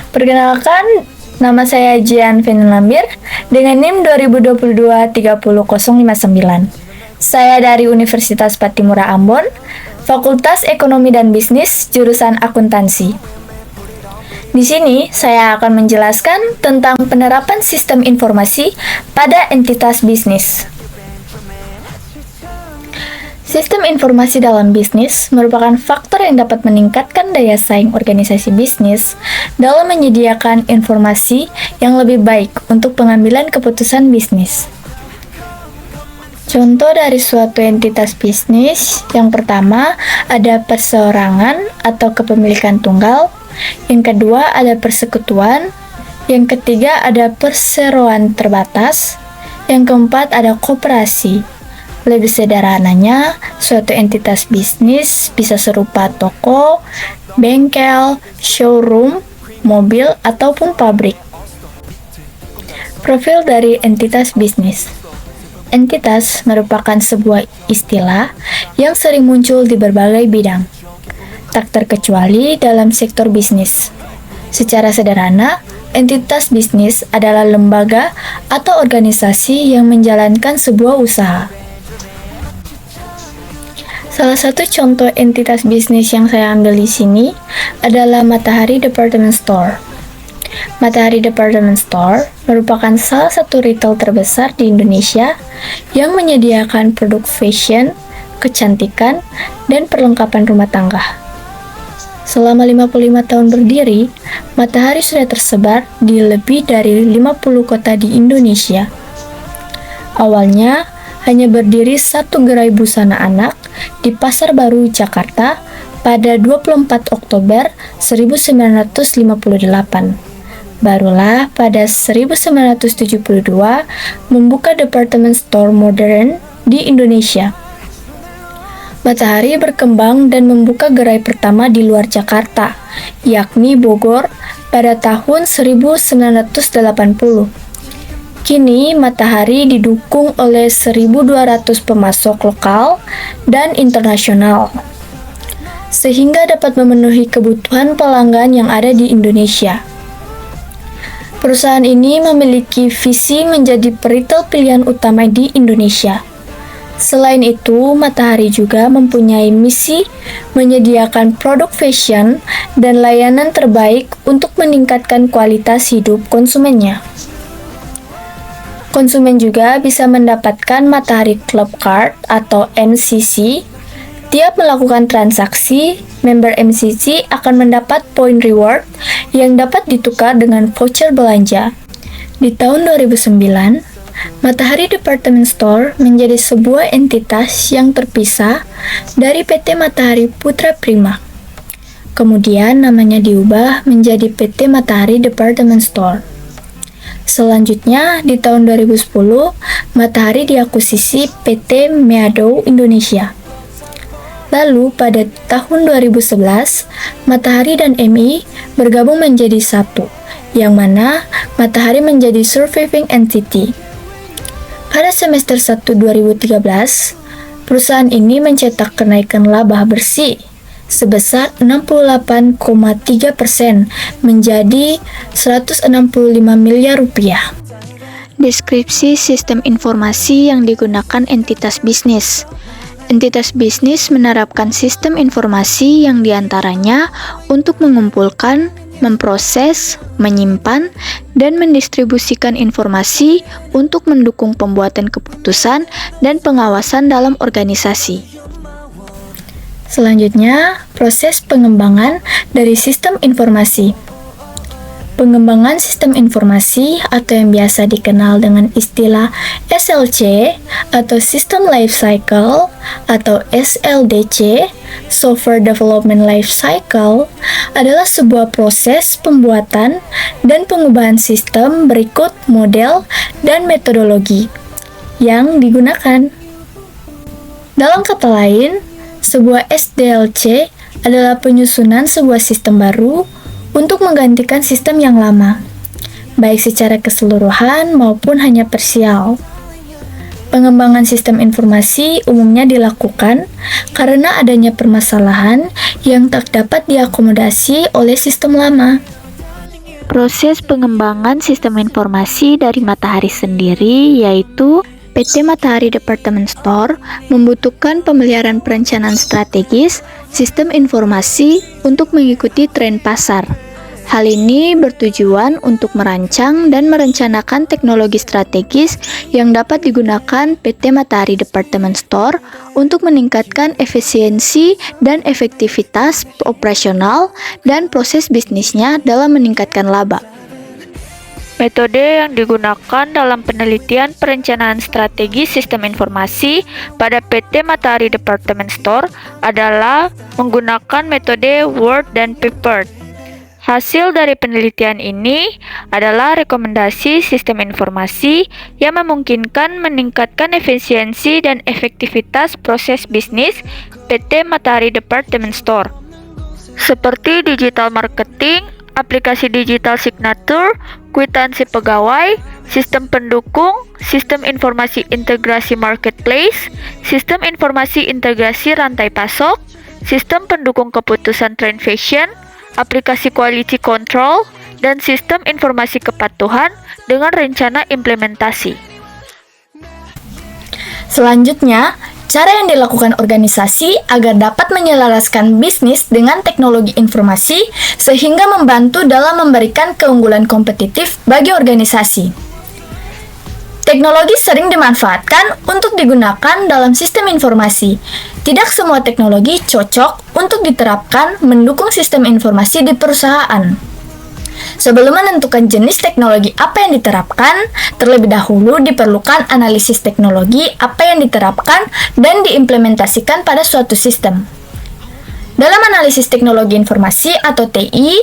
Perkenalkan, nama saya Jian Lambir dengan NIM 2022-30059. Saya dari Universitas Patimura Ambon, Fakultas Ekonomi dan Bisnis, jurusan Akuntansi. Di sini, saya akan menjelaskan tentang penerapan sistem informasi pada entitas bisnis. Sistem informasi dalam bisnis merupakan faktor yang dapat meningkatkan daya saing organisasi bisnis dalam menyediakan informasi yang lebih baik untuk pengambilan keputusan bisnis. Contoh dari suatu entitas bisnis, yang pertama ada perseorangan atau kepemilikan tunggal, yang kedua ada persekutuan, yang ketiga ada perseroan terbatas, yang keempat ada koperasi. Lebih sederhananya, suatu entitas bisnis bisa serupa toko, bengkel, showroom, mobil, ataupun pabrik. Profil dari entitas bisnis. Entitas merupakan sebuah istilah yang sering muncul di berbagai bidang, tak terkecuali dalam sektor bisnis. Secara sederhana, entitas bisnis adalah lembaga atau organisasi yang menjalankan sebuah usaha. Salah satu contoh entitas bisnis yang saya ambil di sini adalah Matahari Department Store. Matahari Department Store merupakan salah satu retail terbesar di Indonesia yang menyediakan produk fashion, kecantikan, dan perlengkapan rumah tangga. Selama 55 tahun berdiri, Matahari sudah tersebar di lebih dari 50 kota di Indonesia. Awalnya, hanya berdiri satu gerai busana anak di Pasar Baru, Jakarta pada 24 Oktober 1958. Barulah pada 1972 membuka department store modern di Indonesia. Matahari berkembang dan membuka gerai pertama di luar Jakarta, yakni Bogor pada tahun 1980. Kini, Matahari didukung oleh 1.200 pemasok lokal dan internasional, sehingga dapat memenuhi kebutuhan pelanggan yang ada di Indonesia. Perusahaan ini memiliki visi menjadi retail pilihan utama di Indonesia. Selain itu, Matahari juga mempunyai misi menyediakan produk fashion dan layanan terbaik untuk meningkatkan kualitas hidup konsumennya. Konsumen juga bisa mendapatkan Matahari Club Card atau MCC. Tiap melakukan transaksi, member MCC akan mendapat poin reward yang dapat ditukar dengan voucher belanja. Di tahun 2009, Matahari Department Store menjadi sebuah entitas yang terpisah dari PT Matahari Putra Prima. Kemudian namanya diubah menjadi PT Matahari Department Store. Selanjutnya, di tahun 2010, Matahari diakuisisi PT Meadow Indonesia. Lalu, pada tahun 2011, Matahari dan MI bergabung menjadi satu, yang mana Matahari menjadi surviving entity. Pada semester 1 2013, perusahaan ini mencetak kenaikan laba bersih sebesar 68,3% menjadi 165 miliar rupiah. Deskripsi sistem informasi yang digunakan entitas bisnis. Entitas bisnis menerapkan sistem informasi yang diantaranya untuk mengumpulkan, memproses, menyimpan, dan mendistribusikan informasi untuk mendukung pembuatan keputusan dan pengawasan dalam organisasi. Selanjutnya, proses pengembangan dari sistem informasi. Pengembangan sistem informasi atau yang biasa dikenal dengan istilah SLC atau System Life Cycle atau SLDC, Software Development Life Cycle, adalah sebuah proses pembuatan dan pengubahan sistem berikut model dan metodologi yang digunakan. Dalam kata lain, sebuah SDLC adalah penyusunan sebuah sistem baru untuk menggantikan sistem yang lama, baik secara keseluruhan maupun hanya parsial. Pengembangan sistem informasi umumnya dilakukan karena adanya permasalahan yang tak dapat diakomodasi oleh sistem lama. Proses pengembangan sistem informasi dari Matahari sendiri yaitu PT Matahari Department Store membutuhkan pemeliharaan perencanaan strategis sistem informasi untuk mengikuti tren pasar. Hal ini bertujuan untuk merancang dan merencanakan teknologi strategis yang dapat digunakan PT Matahari Department Store untuk meningkatkan efisiensi dan efektivitas operasional dan proses bisnisnya dalam meningkatkan laba. Metode yang digunakan dalam penelitian perencanaan strategi sistem informasi pada PT Matahari Department Store adalah menggunakan metode Word dan Paper. Hasil dari penelitian ini adalah rekomendasi sistem informasi yang memungkinkan meningkatkan efisiensi dan efektivitas proses bisnis PT Matahari Department Store, seperti digital marketing, aplikasi digital signature, kwitansi pegawai, sistem pendukung, sistem informasi integrasi marketplace, sistem informasi integrasi rantai pasok, sistem pendukung keputusan trend fashion, aplikasi quality control, dan sistem informasi kepatuhan dengan rencana implementasi. Selanjutnya, cara yang dilakukan organisasi agar dapat menyelaraskan bisnis dengan teknologi informasi sehingga membantu dalam memberikan keunggulan kompetitif bagi organisasi. Teknologi sering dimanfaatkan untuk digunakan dalam sistem informasi. Tidak semua teknologi cocok untuk diterapkan mendukung sistem informasi di perusahaan. Sebelum menentukan jenis teknologi apa yang diterapkan, terlebih dahulu diperlukan analisis teknologi apa yang diterapkan dan diimplementasikan pada suatu sistem. Dalam analisis teknologi informasi atau TI,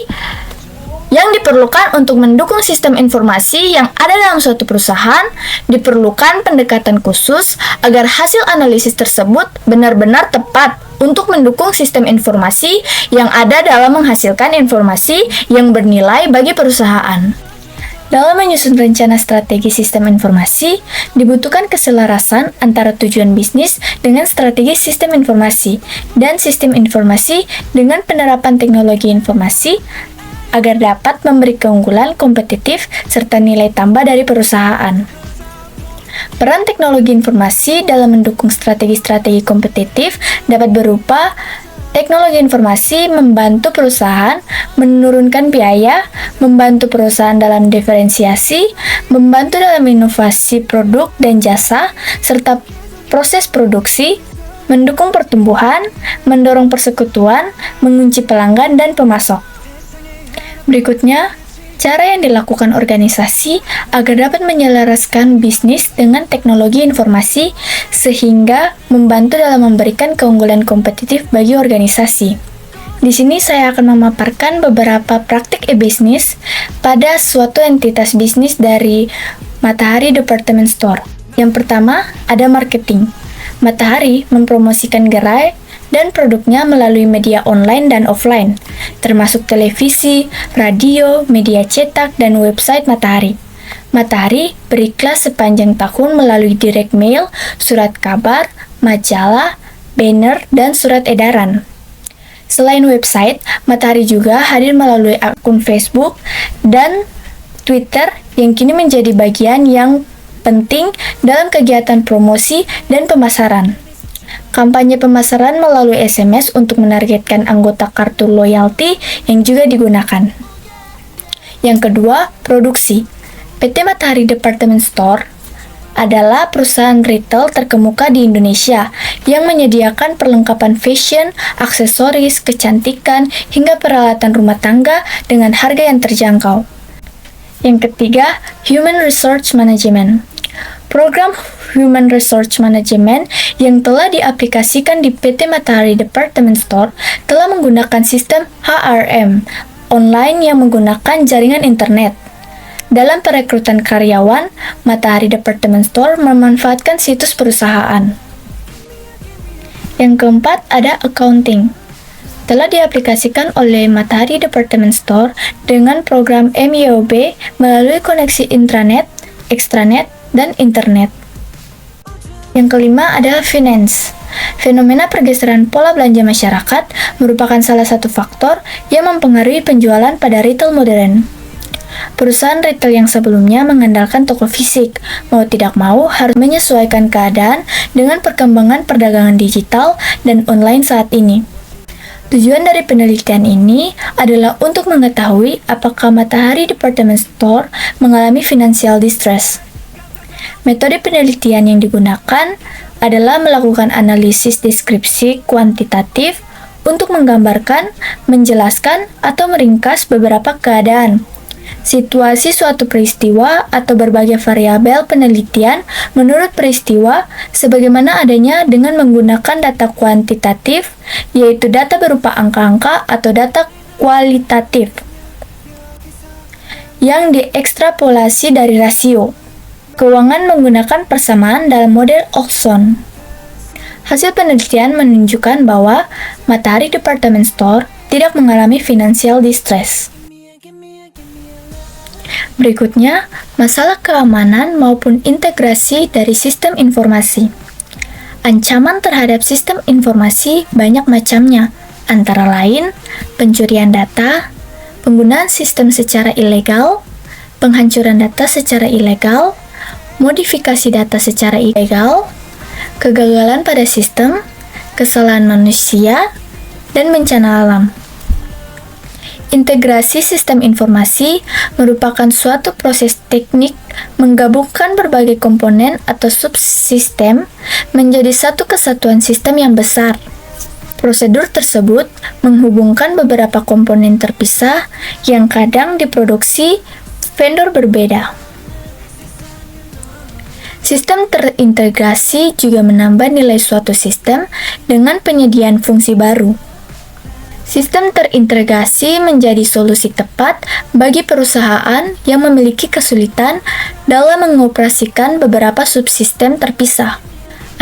yang diperlukan untuk mendukung sistem informasi yang ada dalam suatu perusahaan, diperlukan pendekatan khusus agar hasil analisis tersebut benar-benar tepat untuk mendukung sistem informasi yang ada dalam menghasilkan informasi yang bernilai bagi perusahaan. Dalam menyusun rencana strategi sistem informasi, dibutuhkan keselarasan antara tujuan bisnis dengan strategi sistem informasi dan sistem informasi dengan penerapan teknologi informasi agar dapat memberi keunggulan kompetitif serta nilai tambah dari perusahaan. Peran teknologi informasi dalam mendukung strategi-strategi kompetitif dapat berupa teknologi informasi membantu perusahaan menurunkan biaya, membantu perusahaan dalam diferensiasi, membantu dalam inovasi produk dan jasa, serta proses produksi, mendukung pertumbuhan, mendorong persekutuan, mengunci pelanggan dan pemasok. Berikutnya, cara yang dilakukan organisasi agar dapat menyelaraskan bisnis dengan teknologi informasi sehingga membantu dalam memberikan keunggulan kompetitif bagi organisasi. Di sini saya akan memaparkan beberapa praktik e-bisnis pada suatu entitas bisnis dari Matahari Department Store. Yang pertama, ada marketing. Matahari mempromosikan gerai dan produknya melalui media online dan offline, termasuk televisi, radio, media cetak, dan website Matahari. Matahari beriklas sepanjang tahun melalui direct mail, surat kabar, majalah, banner, dan surat edaran. Selain website, Matahari juga hadir melalui akun Facebook dan Twitter yang kini menjadi bagian yang penting dalam kegiatan promosi dan pemasaran. Kampanye pemasaran melalui SMS untuk menargetkan anggota kartu loyalty yang juga digunakan. Yang kedua, produksi. PT Matahari Department Store adalah perusahaan retail terkemuka di Indonesia yang menyediakan perlengkapan fashion, aksesoris, kecantikan, hingga peralatan rumah tangga dengan harga yang terjangkau. Yang ketiga, Human Resource Management. Program Human Resource Management yang telah diaplikasikan di PT Matahari Department Store telah menggunakan sistem HRM online yang menggunakan jaringan internet. Dalam perekrutan karyawan, Matahari Department Store memanfaatkan situs perusahaan. Yang keempat ada accounting. Telah diaplikasikan oleh Matahari Department Store dengan program MYOB melalui koneksi intranet, extranet, dan internet. Yang kelima adalah finance. Fenomena pergeseran pola belanja masyarakat merupakan salah satu faktor yang mempengaruhi penjualan pada retail modern. Perusahaan retail yang sebelumnya mengandalkan toko fisik, mau tidak mau harus menyesuaikan keadaan dengan perkembangan perdagangan digital dan online saat ini. Tujuan dari penelitian ini adalah untuk mengetahui apakah Matahari Department Store mengalami financial distress. Metode penelitian yang digunakan adalah melakukan analisis deskripsi kuantitatif untuk menggambarkan, menjelaskan, atau meringkas beberapa keadaan, situasi suatu peristiwa atau berbagai variabel penelitian menurut peristiwa sebagaimana adanya dengan menggunakan data kuantitatif, yaitu data berupa angka-angka atau data kualitatif yang diekstrapolasi dari rasio keuangan menggunakan persamaan dalam model Olson. Hasil penelitian menunjukkan bahwa Matahari Department Store tidak mengalami financial distress. Berikutnya, masalah keamanan maupun integrasi dari sistem informasi. Ancaman terhadap sistem informasi banyak macamnya, antara lain pencurian data, penggunaan sistem secara ilegal, penghancuran data secara ilegal, modifikasi data secara ilegal, kegagalan pada sistem, kesalahan manusia, dan bencana alam. Integrasi sistem informasi merupakan suatu proses teknik menggabungkan berbagai komponen atau subsistem menjadi satu kesatuan sistem yang besar. Prosedur tersebut menghubungkan beberapa komponen terpisah yang kadang diproduksi vendor berbeda. Sistem terintegrasi juga menambah nilai suatu sistem dengan penyediaan fungsi baru. Sistem terintegrasi menjadi solusi tepat bagi perusahaan yang memiliki kesulitan dalam mengoperasikan beberapa subsistem terpisah.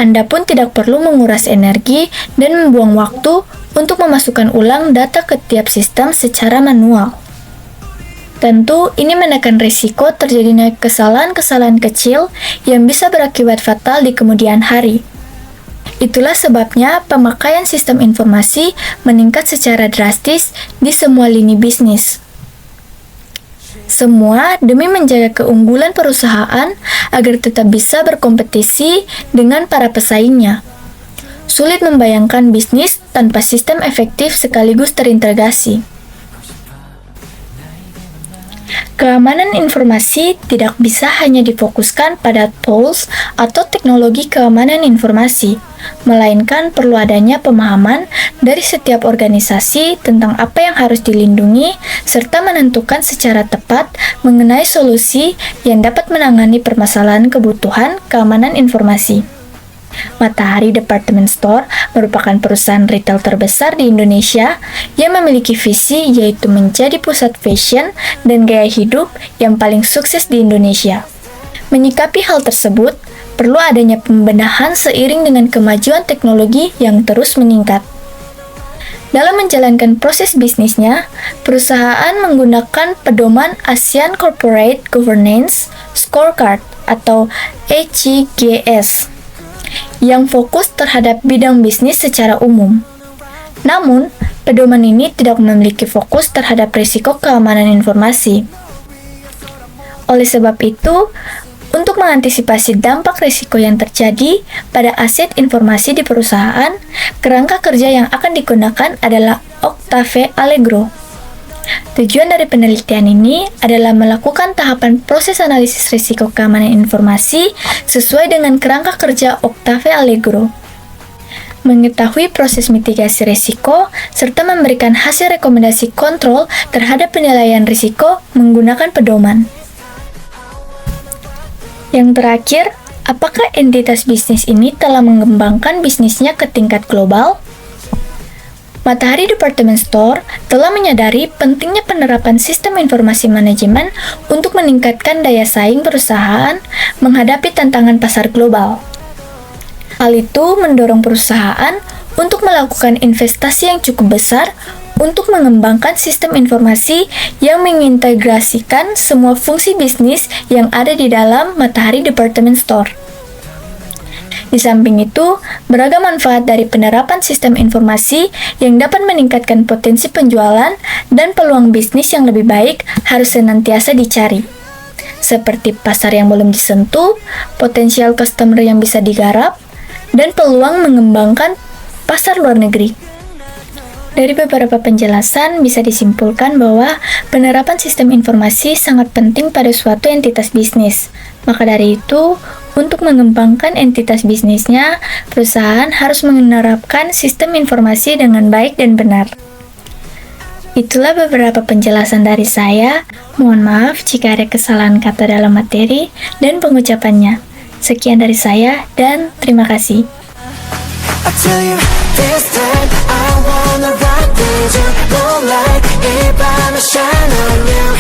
Anda pun tidak perlu menguras energi dan membuang waktu untuk memasukkan ulang data ke tiap sistem secara manual. Tentu, ini menekan risiko terjadinya kesalahan-kesalahan kecil yang bisa berakibat fatal di kemudian hari. Itulah sebabnya pemakaian sistem informasi meningkat secara drastis di semua lini bisnis. Semua demi menjaga keunggulan perusahaan agar tetap bisa berkompetisi dengan para pesaingnya. Sulit membayangkan bisnis tanpa sistem efektif sekaligus terintegrasi. Keamanan informasi tidak bisa hanya difokuskan pada tools atau teknologi keamanan informasi, melainkan perlu adanya pemahaman dari setiap organisasi tentang apa yang harus dilindungi serta menentukan secara tepat mengenai solusi yang dapat menangani permasalahan kebutuhan keamanan informasi. Matahari Department Store merupakan perusahaan retail terbesar di Indonesia yang memiliki visi yaitu menjadi pusat fashion dan gaya hidup yang paling sukses di Indonesia. Menyikapi hal tersebut, perlu adanya pembenahan seiring dengan kemajuan teknologi yang terus meningkat. Dalam menjalankan proses bisnisnya, perusahaan menggunakan pedoman ASEAN Corporate Governance Scorecard atau ACGS yang fokus terhadap bidang bisnis secara umum. Namun, pedoman ini tidak memiliki fokus terhadap risiko keamanan informasi. Oleh sebab itu, untuk mengantisipasi dampak risiko yang terjadi pada aset informasi di perusahaan, kerangka kerja yang akan digunakan adalah Octave Allegro. Tujuan dari penelitian ini adalah melakukan tahapan proses analisis risiko keamanan informasi sesuai dengan kerangka kerja Octave Allegro, mengetahui proses mitigasi risiko, serta memberikan hasil rekomendasi kontrol terhadap penilaian risiko menggunakan pedoman. Yang terakhir, apakah entitas bisnis ini telah mengembangkan bisnisnya ke tingkat global? Matahari Department Store telah menyadari pentingnya penerapan sistem informasi manajemen untuk meningkatkan daya saing perusahaan menghadapi tantangan pasar global. Hal itu mendorong perusahaan untuk melakukan investasi yang cukup besar untuk mengembangkan sistem informasi yang mengintegrasikan semua fungsi bisnis yang ada di dalam Matahari Department Store. Di samping itu, beragam manfaat dari penerapan sistem informasi yang dapat meningkatkan potensi penjualan dan peluang bisnis yang lebih baik harus senantiasa dicari. Seperti pasar yang belum disentuh, potensial customer yang bisa digarap, dan peluang mengembangkan pasar luar negeri. Dari beberapa penjelasan bisa disimpulkan bahwa penerapan sistem informasi sangat penting pada suatu entitas bisnis. Maka dari itu, untuk mengembangkan entitas bisnisnya, perusahaan harus menerapkan sistem informasi dengan baik dan benar. Itulah beberapa penjelasan dari saya. Mohon maaf jika ada kesalahan kata dalam materi dan pengucapannya. Sekian dari saya dan terima kasih. I tell you this time I wanna ride with you, moonlight, 이 밤에 shine on you.